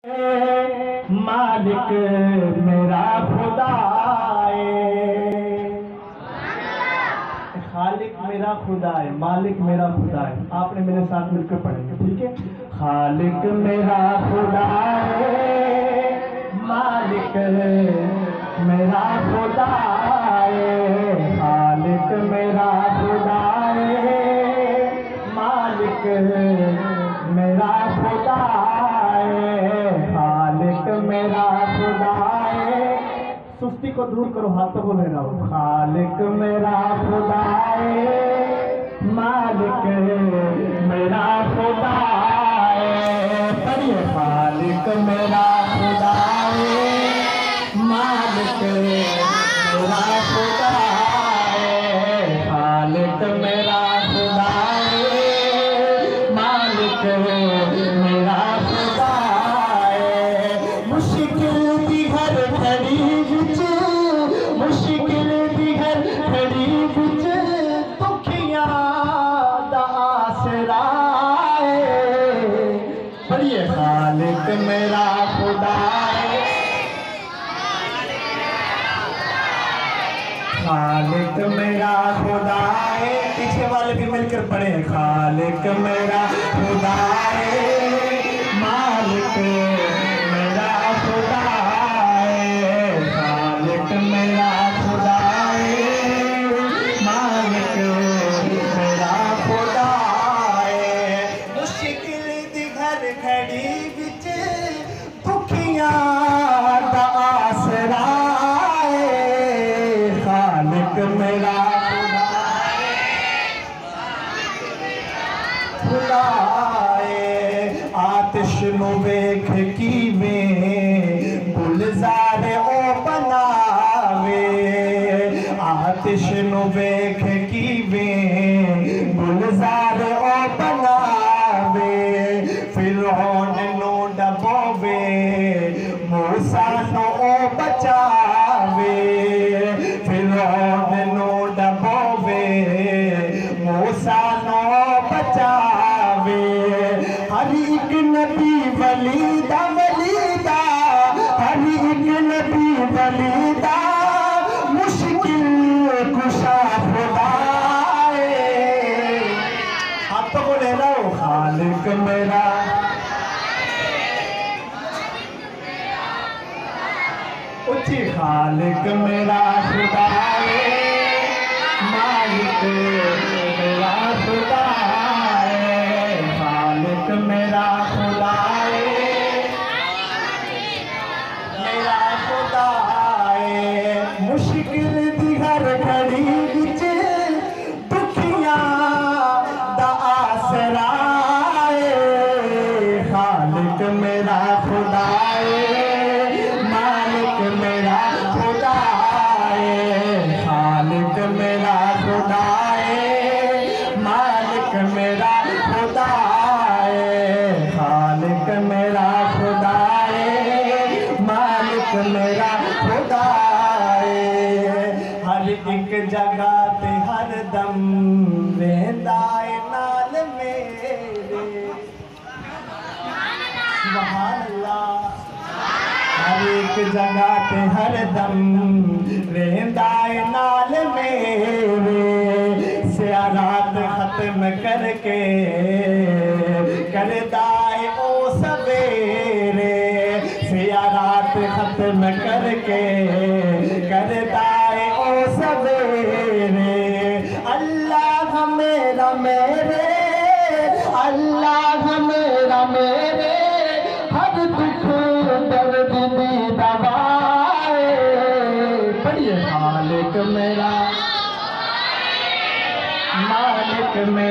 मालिक मेरा खुदा है, खालिक मेरा खुदा है, मालिक मेरा खुदा है। आपने मेरे साथ मिलकर पढ़ेंगे, ठीक है। खालिक मेरा खुदा है, मालिक मेरा खुदा है, खालिक मेरा खुदा है, मालिक मेरा खुदा है, खालिक मेरा खुदा है। सुस्ती को दूर करो, हाथों को ले रहा खालिक मेरा खुदा है, मालिक मेरा खुदा है। पढ़िए, खालिक मेरा खुदा है, मालिक मेरा खुदा है, खालिक मेरा खुदा है, मालिक मेरा खुदा है। मुश्किल दी हर घड़ी विच, मुश्किल दी हर घड़ी विच दुखियां दा आसरा है। पढ़िए, खालिक मेरा खुदा है, खालिक मेरा खुदा है। पीछे वाले भी मिलकर पढ़े, खालिक मेरा खुदा है, मालिक मेरा खुदा है, खालिक मेरा खुदा है, मालिक मेरा खुदा है। मुश्किल दी हर घड़ी विच दुखियां दा आसरा है। खालिक मेरा खुदा है। आतिश नू वेख कीवें गुलजार ओ बनावे, आतिश नू वेख कीवें गुलजार ओ बनावे। फिरौन नू डबोवे, मूसा नू ओ बचावे, फिरौन नू डबोवे, मूसा नू बचावे। हर एक नबी वलीदा वलीदा, हर एक नबी वलीदा, मुश्किल कुशा खुदा है। हाथों को ले लो, खालिक मेरा उच्ची, खालिक मेरा खुदा है, मालिक मेरा खुदा है, खालिक मेरा खुदा है, मेरा खुदा है। मुश्किल दी हर घड़ी विच दुखियां दा आसरा है। खालिक मेरा खुदा है, मालिक मेरा खुदा है, खालिक मेरा खुदा है, मालिक मेरा खुदा है, खालिक मेरा खुदा है, मालिक मेरा खुदा है। हर एक जगह ते हर दम वेंदा है नाल मेरे, सुभान अल्लाह। हर एक जगह ते हर दम रहंदा है नाल मेरे। सियारात खत्म करके करदा है ओ सवेरे, सियारात खत्म करके करदा है ओ सवेरे। अल्लाह मेरा मेरे, अल्लाह मेरा मेरे, हर दुख दर्द दी दवा है। पढ़िए, खालिक मेरा, मालिक मेरा